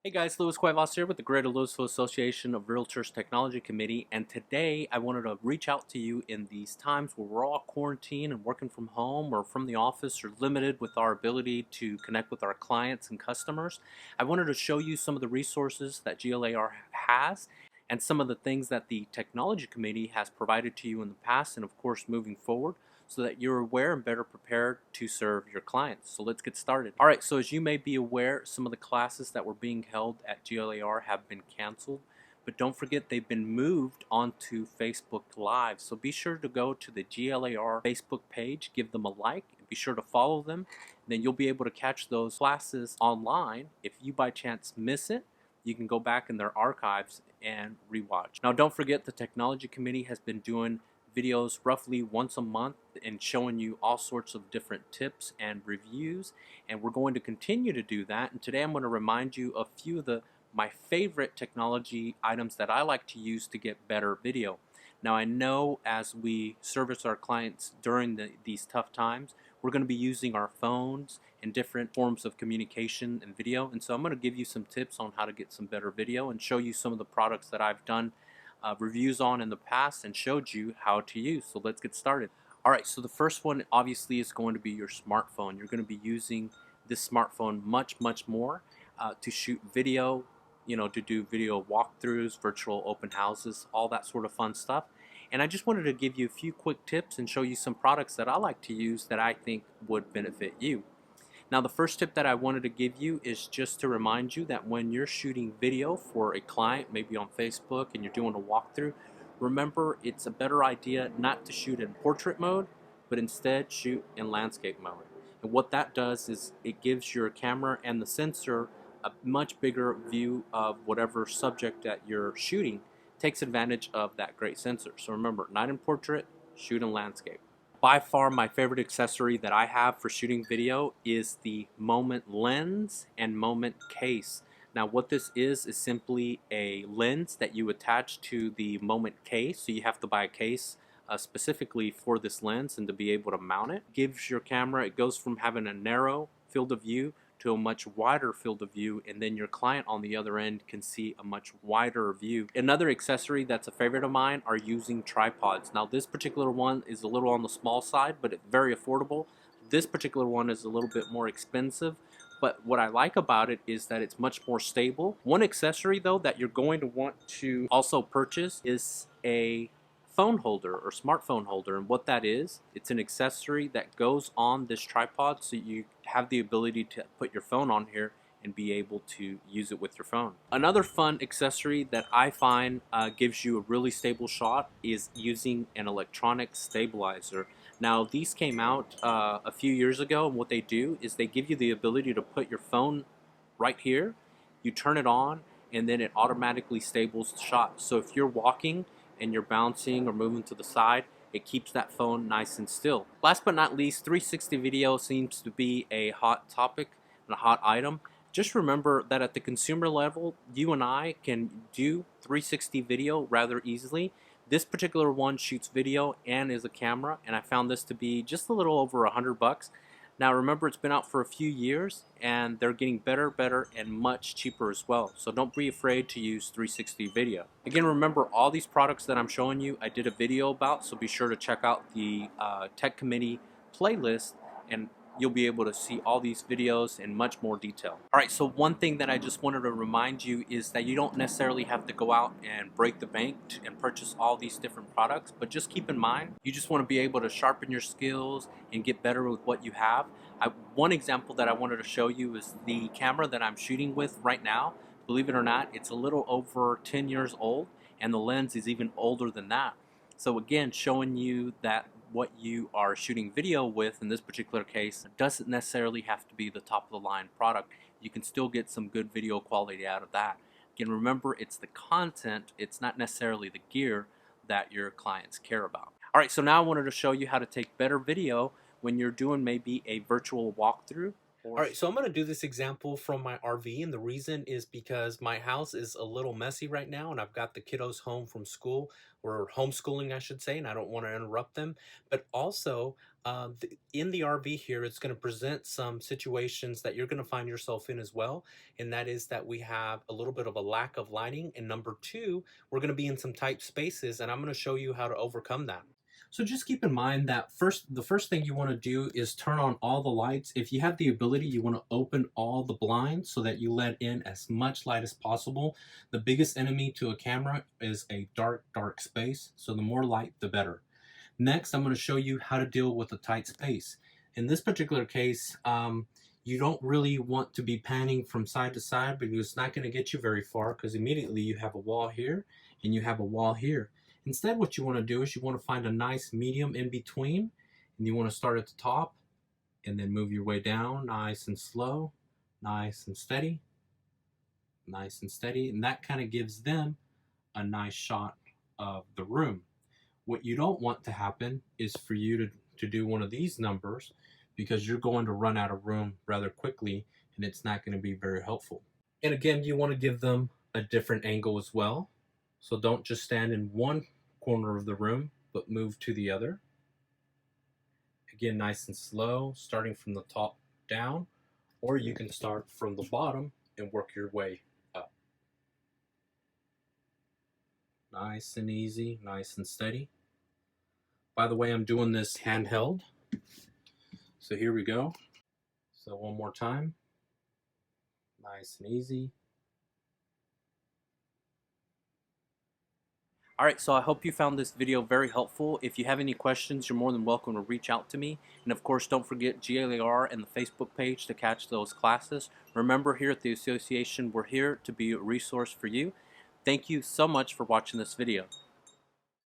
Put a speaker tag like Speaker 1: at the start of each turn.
Speaker 1: Hey guys, Louis Cuevas here with the Greater Louisville Association of Realtors Technology Committee, and today I wanted to reach out to you in these times where we're all quarantined and working from home or from the office or limited with our ability to connect with our clients and customers. I wanted to show you some of the resources that GLAR has and some of the things that the Technology Committee has provided to you in the past and of course moving forward, so that you're aware and better prepared to serve your clients. So let's get started. All right, so as you may be aware, some of the classes that were being held at GLAR have been canceled, but don't forget they've been moved onto Facebook Live. So be sure to go to the GLAR Facebook page, give them a like, and be sure to follow them. Then you'll be able to catch those classes online. If you by chance miss it, you can go back in their archives and rewatch. Now don't forget the Technology Committee has been doing videos roughly once a month and showing you all sorts of different tips and reviews, and we're going to continue to do that. And today I'm going to remind you of a few of my favorite technology items that I like to use to get better video. Now I know as we service our clients during these tough times, we're going to be using our phones and different forms of communication and video, and so I'm going to give you some tips on how to get some better video and show you some of the products that I've done reviews on in the past and showed you how to use. So let's get started. Alright, so the first one obviously is going to be your smartphone. You're going to be using this smartphone much more to shoot video, to do video walkthroughs, virtual open houses, all that sort of fun stuff. And I just wanted to give you a few quick tips and show you some products that I like to use that I think would benefit you. Now the first tip that I wanted to give you is just to remind you that when you're shooting video for a client, maybe on Facebook, and you're doing a walkthrough, remember it's a better idea not to shoot in portrait mode, but instead shoot in landscape mode. And what that does is it gives your camera and the sensor a much bigger view of whatever subject that you're shooting, takes advantage of that great sensor. So remember, not in portrait, shoot in landscape. By far my favorite accessory that I have for shooting video is the Moment lens and Moment case. Now what this is simply a lens that you attach to the Moment case, so you have to buy a case specifically for this lens and to be able to mount it. Gives your camera, it goes from having a narrow field of view to a much wider field of view, and then your client on the other end can see a much wider view. Another accessory that's a favorite of mine are using tripods. Now this particular one is a little on the small side, but it's very affordable. This particular one is a little bit more expensive, but what I like about it is that it's much more stable. One accessory though that you're going to want to also purchase is a phone holder or smartphone holder, and what that is, it's an accessory that goes on this tripod so you have the ability to put your phone on here and be able to use it with your phone. Another fun accessory that I find gives you a really stable shot is using an electronic stabilizer. Now these came out a few years ago, and what they do is they give you the ability to put your phone right here, you turn it on, and then it automatically stables the shot. So if you're walking and you're bouncing or moving to the side, it keeps that phone nice and still. Last but not least, 360 video seems to be a hot topic and a hot item. Just remember that at the consumer level, you and I can do 360 video rather easily. This particular one shoots video and is a camera, and I found this to be just a little over $100. Now remember, it's been out for a few years and they're getting better and much cheaper as well. So don't be afraid to use 360 video. Again, remember all these products that I'm showing you I did a video about, so be sure to check out the Tech Committee playlist and you'll be able to see all these videos in much more detail. Alright, so one thing that I just wanted to remind you is that you don't necessarily have to go out and break the bank and purchase all these different products, but just keep in mind, you just want to be able to sharpen your skills and get better with what you have. One example that I wanted to show you is the camera that I'm shooting with right now. Believe it or not, it's a little over 10 years old, and the lens is even older than that. So again, showing you that what you are shooting video with in this particular case doesn't necessarily have to be the top of the line product. You can still get some good video quality out of that. Again, remember, it's the content, it's not necessarily the gear that your clients care about. Alright, so now I wanted to show you how to take better video when you're doing maybe a virtual walkthrough All right, so I'm going to do this example from my RV, and the reason is because my house is a little messy right now, and I've got the kiddos home from school, or homeschooling, I should say, and I don't want to interrupt them. But also, in the RV here, it's going to present some situations that you're going to find yourself in as well, and that is that we have a little bit of a lack of lighting, and number two, we're going to be in some tight spaces, and I'm going to show you how to overcome that. So just keep in mind that the first thing you want to do is turn on all the lights. If you have the ability, you want to open all the blinds so that you let in as much light as possible. The biggest enemy to a camera is a dark space. So the more light, the better. Next, I'm going to show you how to deal with a tight space. In this particular case, you don't really want to be panning from side to side because it's not going to get you very far, because immediately you have a wall here and you have a wall here. Instead, what you want to do is you want to find a nice medium in between, and you want to start at the top and then move your way down nice and slow, nice and steady, nice and steady, and that kind of gives them a nice shot of the room. What you don't want to happen is for you to do one of these numbers, because you're going to run out of room rather quickly and it's not going to be very helpful. And again, you want to give them a different angle as well. So don't just stand in one corner of the room, but move to the other. Again, nice and slow, starting from the top down, or you can start from the bottom and work your way up. Nice and easy, nice and steady. By the way, I'm doing this handheld. So here we go. So one more time. Nice and easy. Alright, so I hope you found this video very helpful. If you have any questions, you're more than welcome to reach out to me. And of course, don't forget G.L.A.R and the Facebook page to catch those classes. Remember, here at the association, we're here to be a resource for you. Thank you so much for watching this video.